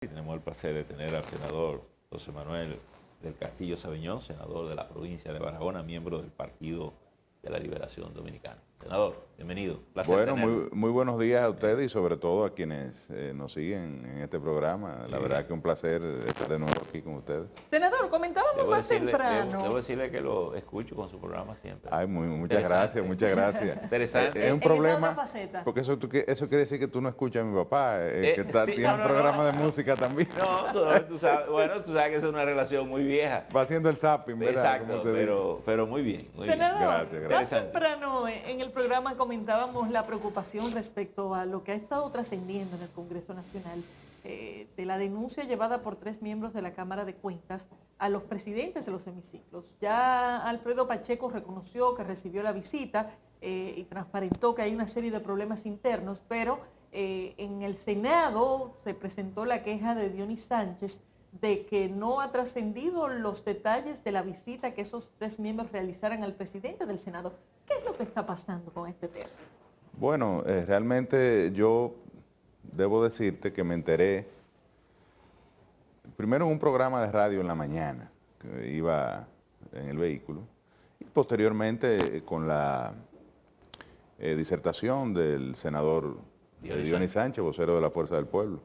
Tenemos el placer de tener al senador José Manuel del Castillo Sabiñón, senador de la provincia de Barahona, miembro del Partido de la Liberación Dominicana. Senador, bienvenido. Placer bueno, muy buenos días a ustedes y sobre todo a quienes nos siguen en este programa. La verdad que un placer estar de nuevo aquí con ustedes. Senador, comentábamos más temprano. Debo decirle que lo escucho con su programa siempre. Ay, muchas gracias, muchas gracias. Interesante. Es un problema, porque eso quiere decir que tú no escuchas a mi papá, que tiene un programa de música también. No, tú sabes que es una relación muy vieja. Va haciendo el zapping, ¿verdad? Exacto, pero muy bien. Muy Senador, bien. Gracias. Más temprano en el programa comentábamos la preocupación respecto a lo que ha estado trascendiendo en el Congreso Nacional de la denuncia llevada por 3 miembros de la Cámara de Cuentas a los presidentes de los hemiciclos. Ya Alfredo Pacheco reconoció que recibió la visita y transparentó que hay una serie de problemas internos, pero en el Senado se presentó la queja de Dionis Sánchez de que no ha trascendido los detalles de la visita que esos 3 miembros realizaran al presidente del Senado. ¿Qué es lo que está pasando con este tema? Bueno, realmente yo debo decirte que me enteré primero en un programa de radio en la mañana, que iba en el vehículo, y posteriormente con la disertación del senador Dionis Sánchez, vocero de la Fuerza del Pueblo.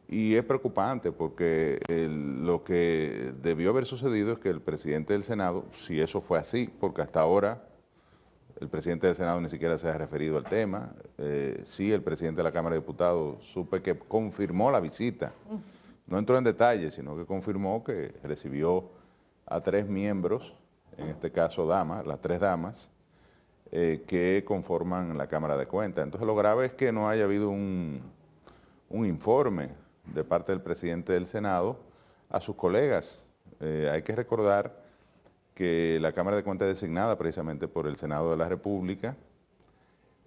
Y es preocupante porque lo que debió haber sucedido es que el presidente del Senado, si eso fue así, porque hasta ahora el presidente del Senado ni siquiera se ha referido al tema, sí el presidente de la Cámara de Diputados supe que confirmó la visita, no entró en detalles, sino que confirmó que recibió a 3 miembros, en este caso damas, las 3 damas, que conforman la Cámara de Cuentas. Entonces lo grave es que no haya habido un informe de parte del presidente del Senado a sus colegas. Hay que recordar que la Cámara de Cuentas es designada precisamente por el Senado de la República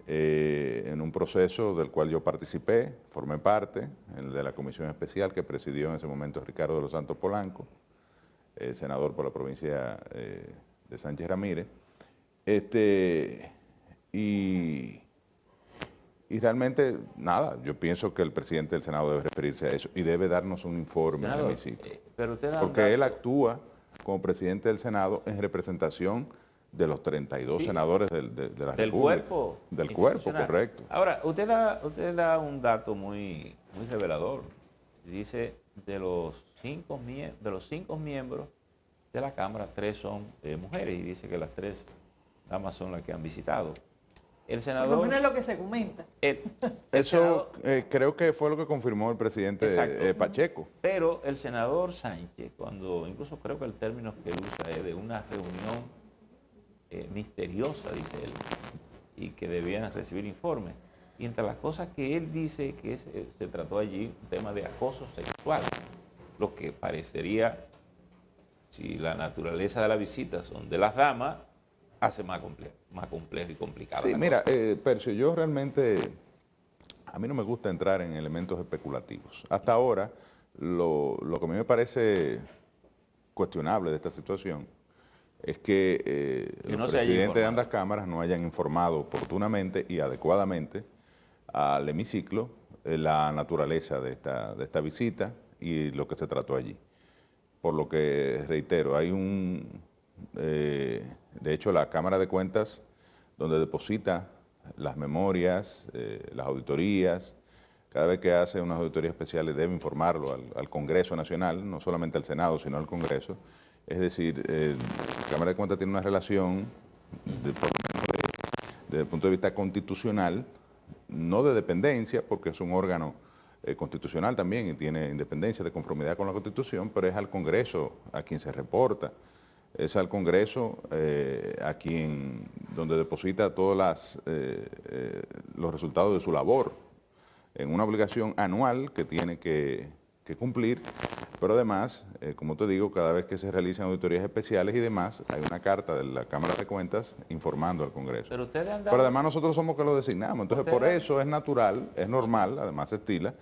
en un proceso del cual yo participé, formé parte, el de la comisión especial que presidió en ese momento Ricardo de los Santos Polanco, senador por la provincia de Sánchez Ramírez. Y realmente, nada, yo pienso que el presidente del Senado debe referirse a eso y debe darnos un informe en el hemiciclo. Porque él actúa como presidente del Senado en representación de los 32 senadores de la República. Del cuerpo, correcto. Ahora, usted da un dato muy revelador. Dice, de los 5 miembros de la Cámara, 3 son mujeres, y dice que las 3 damas son las que han visitado. El senador... Por lo menos es lo que se comenta. Eso creo que fue lo que confirmó el presidente Pacheco. Pero el senador Sánchez, incluso creo que el término que él usa es de una reunión misteriosa, dice él, y que debían recibir informes. Y entre las cosas que él dice que se trató allí, un tema de acoso sexual, lo que parecería, si la naturaleza de la visita son de las damas, hace más complejo y complicado. Sí, mira, Percio, yo realmente, a mí no me gusta entrar en elementos especulativos. Hasta ahora, lo que a mí me parece cuestionable de esta situación es que los presidentes de ambas cámaras no hayan informado oportunamente y adecuadamente al hemiciclo la naturaleza de esta visita y lo que se trató allí. Por lo que, reitero, hay de hecho, la Cámara de Cuentas, donde deposita las memorias, las auditorías, cada vez que hace unas auditorías especiales debe informarlo al Congreso Nacional, no solamente al Senado, sino al Congreso. Es decir, la Cámara de Cuentas tiene una relación, desde el punto de vista constitucional, no de dependencia, porque es un órgano constitucional también y tiene independencia de conformidad con la Constitución, pero es al Congreso a quien se reporta. Es al Congreso donde deposita todos los resultados de su labor, en una obligación anual que tiene que cumplir, pero además, como te digo, cada vez que se realizan auditorías especiales y demás, hay una carta de la Cámara de Cuentas informando al Congreso. Pero además nosotros somos que lo designamos, entonces por eso es natural, es normal, además se estila,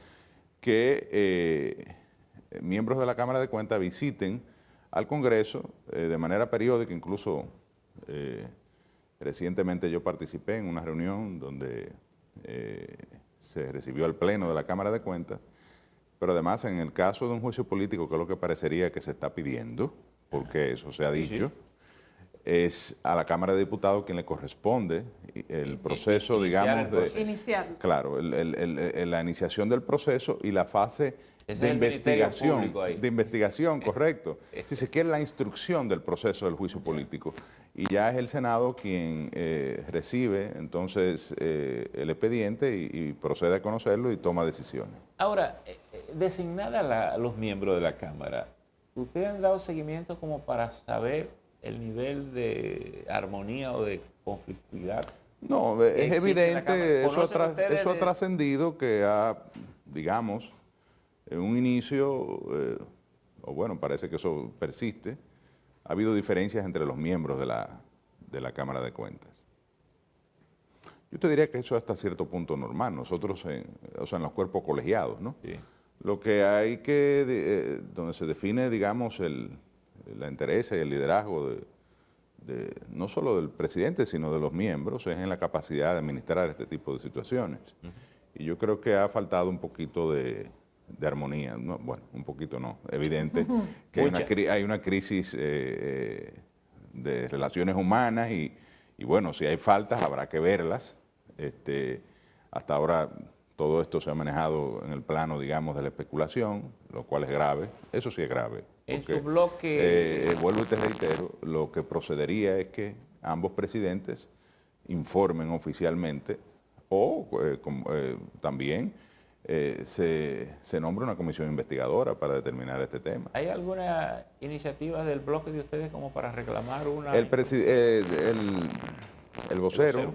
que miembros de la Cámara de Cuentas visiten al Congreso de manera periódica. Incluso recientemente yo participé en una reunión donde se recibió al Pleno de la Cámara de Cuentas pero además en el caso de un juicio político, que es lo que parecería que se está pidiendo, porque eso se ha dicho, es a la Cámara de Diputados quien le corresponde el proceso, digamos, de... Iniciarlo. Claro, la iniciación del proceso y la fase Ese de es el Ministerio investigación. Público ahí. De investigación, correcto. Si se quiere, la instrucción del proceso del juicio político. Y ya es el Senado quien recibe entonces el expediente y procede a conocerlo y toma decisiones. Ahora, designada los miembros de la Cámara, ¿ustedes han dado seguimiento como para saber el nivel de armonía o de conflictividad? No, es evidente, eso ha de... trascendido que ha, digamos, en un inicio, o bueno, parece que eso persiste, ha habido diferencias entre los miembros de la Cámara de Cuentas. Yo te diría que eso es hasta cierto punto normal, nosotros, o sea, en los cuerpos colegiados, ¿no? Sí. Lo que hay que, donde se define, digamos, la interés y el liderazgo no solo del presidente, sino de los miembros, es en la capacidad de administrar este tipo de situaciones. Y yo creo que ha faltado un poquito de armonía. No, bueno, un poquito no, evidente que hay una crisis de relaciones humanas y bueno, si hay faltas habrá que verlas. Hasta ahora todo esto se ha manejado en el plano, digamos, de la especulación, lo cual es grave. Eso sí es grave. En Porque, su bloque... vuelvo y te reitero, lo que procedería es que ambos presidentes informen oficialmente o también se nombra una comisión investigadora para determinar este tema. ¿Hay alguna iniciativa del bloque de ustedes como para reclamar una... El vocero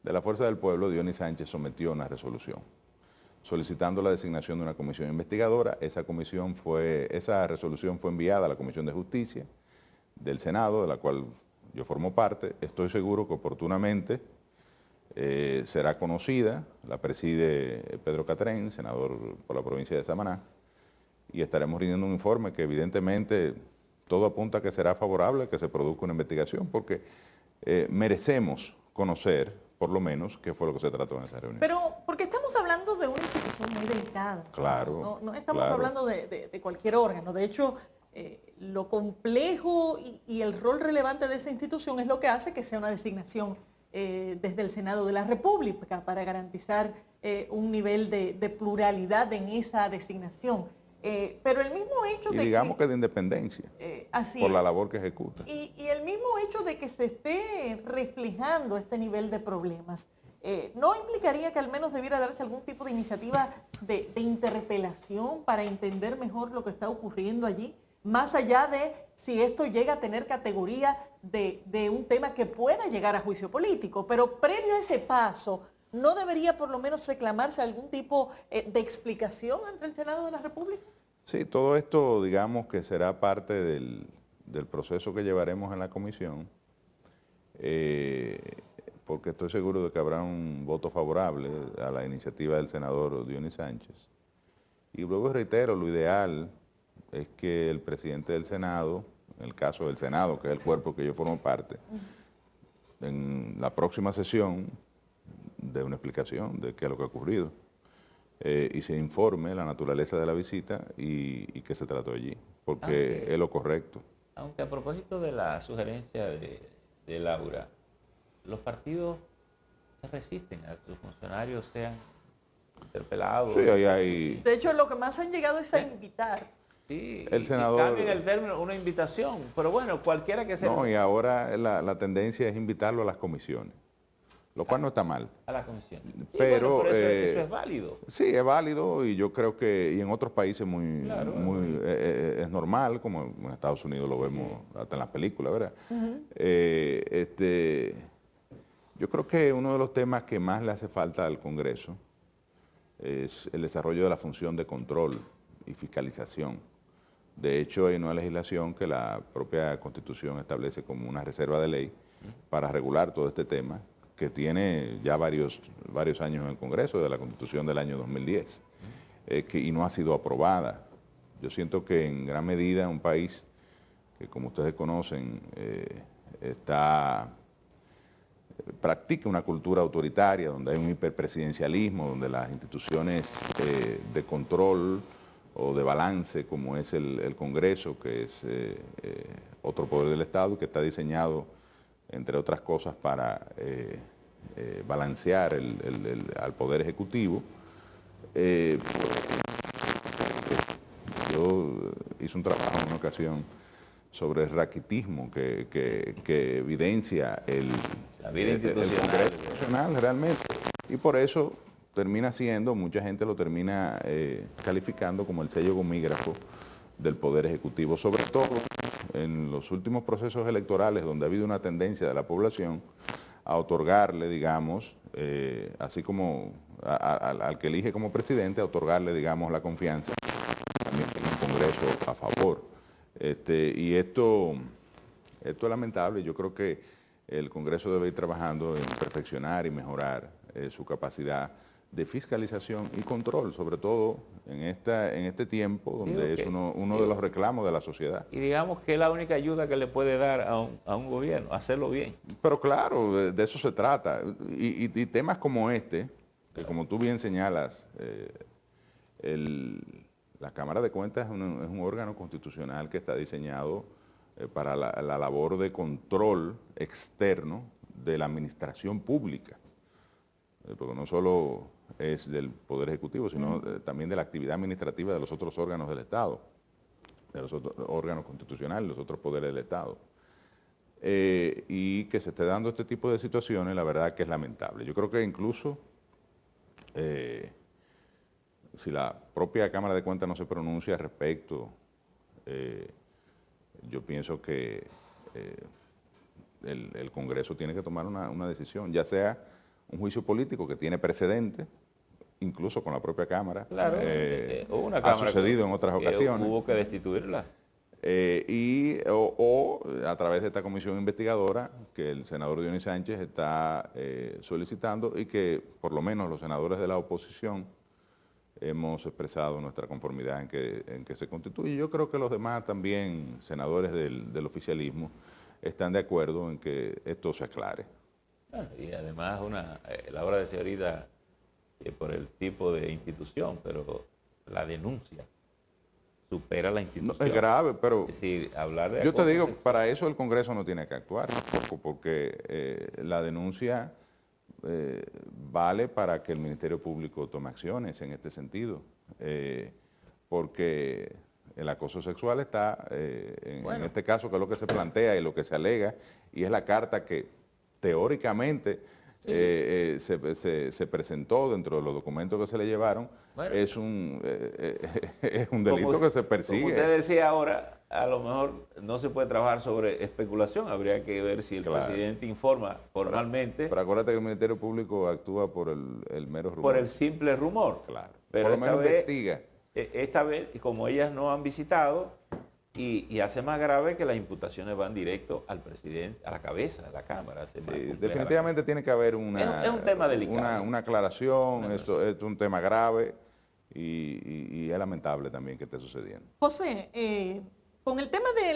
de la Fuerza del Pueblo, Dionis Sánchez, sometió una resolución solicitando la designación de una comisión investigadora. Esa resolución fue enviada a la Comisión de Justicia del Senado, de la cual yo formo parte. Estoy seguro que oportunamente será conocida, la preside Pedro Catrén, senador por la provincia de Samaná, y estaremos rindiendo un informe que evidentemente todo apunta a que será favorable, que se produzca una investigación, porque merecemos conocer, por lo menos, qué fue lo que se trató en esa reunión. Pero porque estamos hablando de una institución muy delicada. Claro. No estamos hablando de cualquier órgano. De hecho, lo complejo y el rol relevante de esa institución es lo que hace que sea una designación desde el Senado de la República para garantizar un nivel de pluralidad en esa designación. Pero el mismo hecho y digamos que de independencia, por la labor que ejecuta. Y el mismo hecho de que se esté reflejando este nivel de problemas, ¿no implicaría que al menos debiera darse algún tipo de iniciativa de interpelación para entender mejor lo que está ocurriendo allí? Más allá de si esto llega a tener categoría de un tema que pueda llegar a juicio político. Pero previo a ese paso, ¿no debería por lo menos reclamarse algún tipo de explicación ante el Senado de la República? Sí, todo esto, digamos, que será parte del proceso que llevaremos en la comisión, porque estoy seguro de que habrá un voto favorable a la iniciativa del senador Dionis Sánchez. Y luego reitero, lo ideal es que el presidente del Senado, en el caso del Senado, que es el cuerpo que yo formo parte, en la próxima sesión dé una explicación de qué es lo que ha ocurrido y se informe la naturaleza de la visita y qué se trató allí, porque es lo correcto. Aunque a propósito de la sugerencia de Laura, los partidos se resisten a que sus funcionarios sean interpelados. Sí, hay... De hecho, lo que más han llegado es a invitar. Sí, el senador... cambian el término, una invitación, pero bueno, cualquiera que sea. No, y ahora la tendencia es invitarlo a las comisiones, lo cual no está mal. A la comisión. Sí, pero bueno, eso es válido. Sí, es válido y yo creo que y en otros países es normal, como en Estados Unidos lo vemos hasta en las películas, ¿verdad? Yo creo que uno de los temas que más le hace falta al Congreso es el desarrollo de la función de control y fiscalización. De hecho, hay una legislación que la propia Constitución establece como una reserva de ley para regular todo este tema, que tiene ya varios años en el Congreso, de la Constitución del año 2010, y no ha sido aprobada. Yo siento que en gran medida un país que, como ustedes conocen, practica una cultura autoritaria, donde hay un hiperpresidencialismo, donde las instituciones de control o de balance como es el Congreso, que es otro poder del Estado que está diseñado, entre otras cosas, para balancear al Poder Ejecutivo. Yo hice un trabajo en una ocasión sobre el raquitismo que evidencia la vida el institucional. Congreso Nacional realmente. Y por eso termina siendo, mucha gente lo termina calificando como el sello gomígrafo del Poder Ejecutivo, sobre todo en los últimos procesos electorales donde ha habido una tendencia de la población a otorgarle, digamos, así como al que elige como presidente, a otorgarle, digamos, la confianza también en un Congreso a favor. Y esto es lamentable. Yo creo que el Congreso debe ir trabajando en perfeccionar y mejorar su capacidad de fiscalización y control, sobre todo en este tiempo donde es uno de los reclamos de la sociedad. Y digamos que es la única ayuda que le puede dar a un gobierno, hacerlo bien. Pero claro, de eso se trata. Y temas como este, que como tú bien señalas, la Cámara de Cuentas es un órgano constitucional que está diseñado para la labor de control externo de la administración pública, porque no solo es del Poder Ejecutivo, sino también de la actividad administrativa de los otros órganos del Estado, de los otros órganos constitucionales, los otros poderes del Estado. Y que se esté dando este tipo de situaciones, la verdad que es lamentable. Yo creo que incluso si la propia Cámara de Cuentas no se pronuncia al respecto, yo pienso que el Congreso tiene que tomar una decisión, ya sea un juicio político que tiene precedente, incluso con la propia Cámara. Claro, una ha Cámara sucedido en otras ocasiones. Hubo que destituirla. O a través de esta comisión investigadora que el senador Dionis Sánchez está solicitando y que por lo menos los senadores de la oposición hemos expresado nuestra conformidad en que se constituye. Yo creo que los demás también, senadores del oficialismo, están de acuerdo en que esto se aclare. Y además, Laura decía ahorita por el tipo de institución, pero la denuncia supera la institución. No, es grave, pero es decir, hablar de yo te digo, para eso el Congreso no tiene que actuar, porque la denuncia vale para que el Ministerio Público tome acciones en este sentido, porque el acoso sexual está, en este caso, que es lo que se plantea y lo que se alega, y es la carta que teóricamente se presentó dentro de los documentos que se le llevaron. Bueno, es un delito que se persigue. Como usted decía ahora, a lo mejor no se puede trabajar sobre especulación, habría que ver si el presidente informa formalmente. Pero acuérdate que el Ministerio Público actúa por el mero rumor. Por el simple rumor. Claro. Pero por lo menos investiga. Esta vez, como ellas no han visitado, y hace más grave que las imputaciones van directo al presidente, a la cabeza de la Cámara. Sí, definitivamente tiene que haber es un tema delicado. Una aclaración, esto es un tema grave y es lamentable también que esté sucediendo. José, con el tema de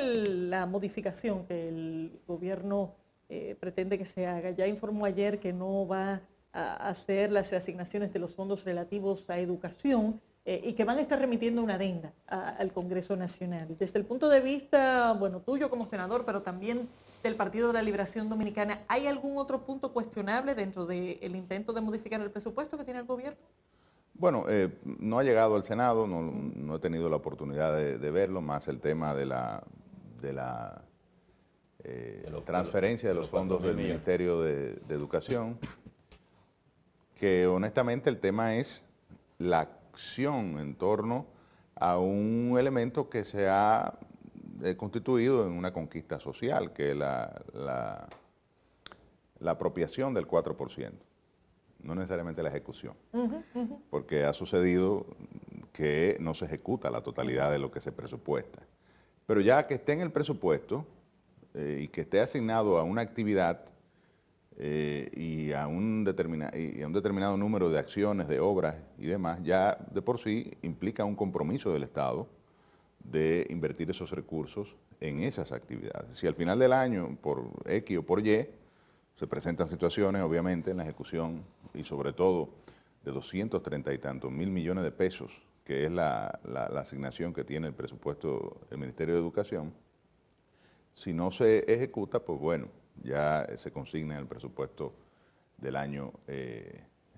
la modificación que el gobierno pretende que se haga, ya informó ayer que no va a hacer las reasignaciones de los fondos relativos a educación, y que van a estar remitiendo una adenda al Congreso Nacional. Desde el punto de vista, bueno, tuyo como senador, pero también del Partido de la Liberación Dominicana, ¿hay algún otro punto cuestionable dentro del intento de modificar el presupuesto que tiene el gobierno? Bueno, no ha llegado al Senado, no he tenido la oportunidad de verlo, más el tema de la transferencia de los fondos del Ministerio de Educación, que honestamente el tema es la en torno a un elemento que se ha constituido en una conquista social, que es la apropiación del 4%, no necesariamente la ejecución, porque ha sucedido que no se ejecuta la totalidad de lo que se presupuesta. Pero ya que esté en el presupuesto y que esté asignado a una actividad y a un determinado número de acciones, de obras y demás, ya de por sí implica un compromiso del Estado de invertir esos recursos en esas actividades. Si al final del año, por X o por Y, se presentan situaciones, obviamente, en la ejecución y sobre todo de 230 y tantos mil millones de pesos que es la asignación que tiene el presupuesto del Ministerio de Educación, si no se ejecuta, pues bueno, ya se consigna en el presupuesto del año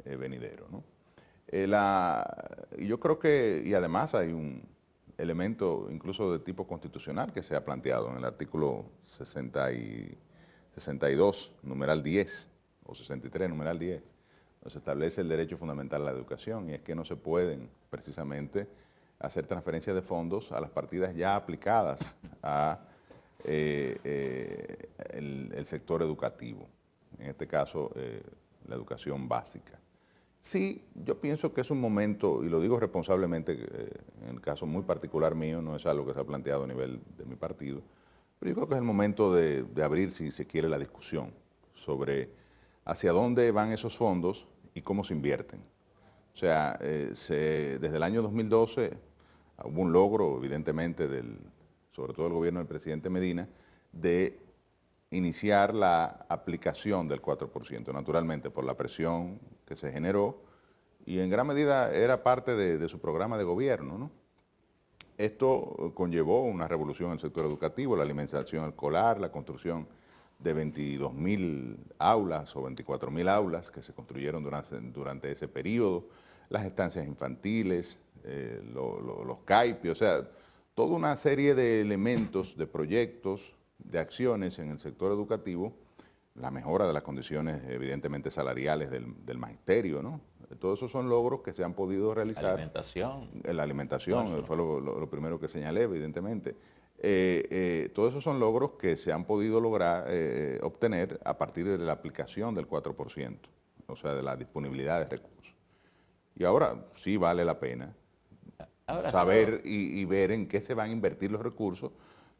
venidero, ¿no? Yo creo que, y además hay un elemento incluso de tipo constitucional que se ha planteado en el artículo 62, numeral 10, o 63, numeral 10, donde se establece el derecho fundamental a la educación, y es que no se pueden precisamente hacer transferencias de fondos a las partidas ya aplicadas a el sector educativo, en este caso la educación básica. Sí, yo pienso que es un momento, y lo digo responsablemente, en el caso muy particular mío, no es algo que se ha planteado a nivel de mi partido, pero yo creo que es el momento de abrir, si se quiere, la discusión sobre hacia dónde van esos fondos y cómo se invierten. O sea, desde el año 2012 hubo un logro, evidentemente, sobre todo del gobierno del presidente Medina, de iniciar la aplicación del 4%, naturalmente por la presión que se generó, y en gran medida era parte de su programa de gobierno, ¿no? Esto conllevó una revolución en el sector educativo, la alimentación escolar, la construcción de 22.000 aulas o 24.000 aulas que se construyeron durante ese periodo, las estancias infantiles, los CAIPI, o sea, toda una serie de elementos, de proyectos, de acciones en el sector educativo, la mejora de las condiciones evidentemente salariales del magisterio, ¿no? Todos esos son logros que se han podido realizar. La alimentación fue lo primero que señalé, evidentemente. Todos esos son logros que se han podido lograr, obtener a partir de la aplicación del 4%, o sea, de la disponibilidad de recursos. Y ahora sí vale la pena saber y ver en qué se van a invertir los recursos,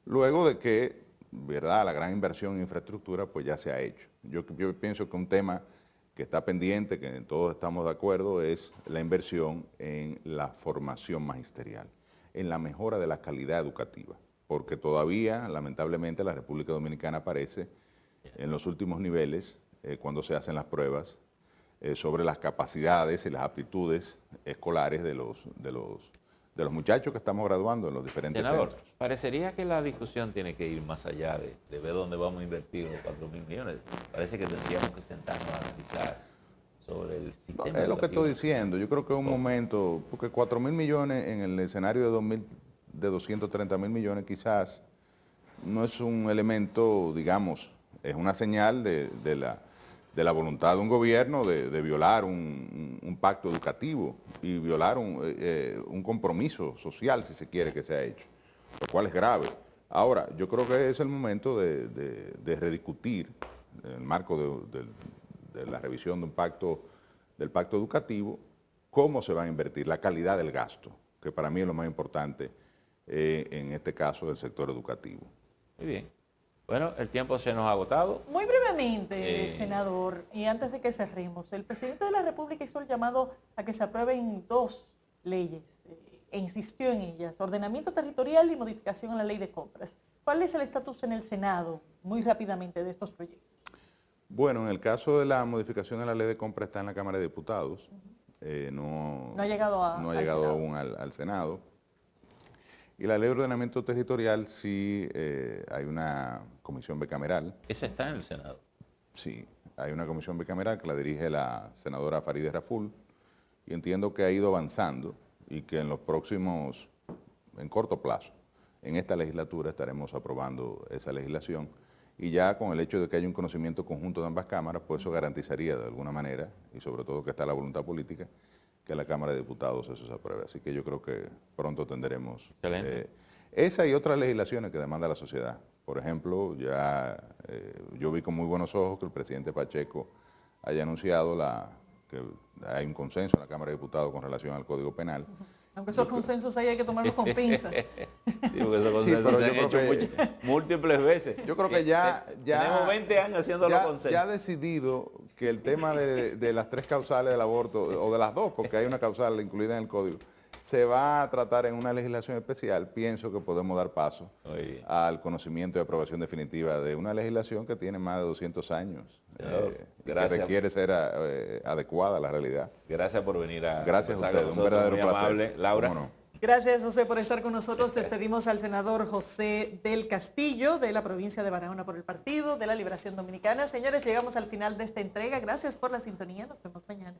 luego de que, ¿verdad?, la gran inversión en infraestructura pues ya se ha hecho. Yo pienso que un tema que está pendiente, que todos estamos de acuerdo, es la inversión en la formación magisterial, en la mejora de la calidad educativa, porque todavía, lamentablemente, la República Dominicana aparece en los últimos niveles, cuando se hacen las pruebas, sobre las capacidades y las aptitudes escolares de los muchachos que estamos graduando en los diferentes Senador, centros. parecería que la discusión tiene que ir más allá de ver dónde vamos a invertir los 4.000 millones. Parece que tendríamos que sentarnos a analizar sobre el sistema educativo. Es lo que estoy diciendo. Yo creo que es un momento, porque 4.000 millones en el escenario de 230.000 millones quizás no es un elemento, digamos, es una señal de la voluntad de un gobierno de violar un pacto educativo y violar un compromiso social, si se quiere, que se ha hecho, lo cual es grave. Ahora, yo creo que es el momento de rediscutir, en el marco de la revisión del pacto educativo, cómo se va a invertir, la calidad del gasto, que para mí es lo más importante en este caso del sector educativo. Muy bien. Bueno, el tiempo se nos ha agotado. Muy brevemente, senador, y antes de que cerremos, el presidente de la República hizo el llamado a que se aprueben 2 leyes, e insistió en ellas, ordenamiento territorial y modificación a la ley de compras. ¿Cuál es el estatus en el Senado, muy rápidamente, de estos proyectos? Bueno, en el caso de la modificación de la ley de compras está en la Cámara de Diputados, no ha llegado aún al Senado. Y la ley de ordenamiento territorial sí hay una comisión bicameral. Esa está en el Senado. Sí, hay una comisión bicameral que la dirige la senadora Farideh Raful, y entiendo que ha ido avanzando y que en corto plazo, en esta legislatura estaremos aprobando esa legislación, y ya con el hecho de que haya un conocimiento conjunto de ambas cámaras, pues eso garantizaría de alguna manera, y sobre todo que está la voluntad política, que la Cámara de Diputados eso se apruebe. Así que yo creo que pronto tendremos esa y otras legislaciones que demanda la sociedad. Por ejemplo, yo vi con muy buenos ojos que el presidente Pacheco haya anunciado que hay un consenso en la Cámara de Diputados con relación al Código Penal. Aunque esos consensos ahí hay que tomarlos con pinzas. Digo que esos consensos se han hecho múltiples veces. Yo creo que ya tenemos 20 años haciendo los consensos. Ya ha decidido que el tema de las 3 causales del aborto, o de las 2, porque hay una causal incluida en el Código, se va a tratar en una legislación especial, pienso que podemos dar paso al conocimiento y aprobación definitiva de una legislación que tiene más de 200 años, que requiere ser adecuada a la realidad. Gracias por venir a Gracias a ustedes, un verdadero placer. Amable. Laura. Gracias, José, por estar con nosotros. Despedimos al senador José del Castillo, de la provincia de Barahona por el Partido de la Liberación Dominicana. Señores, llegamos al final de esta entrega. Gracias por la sintonía. Nos vemos mañana.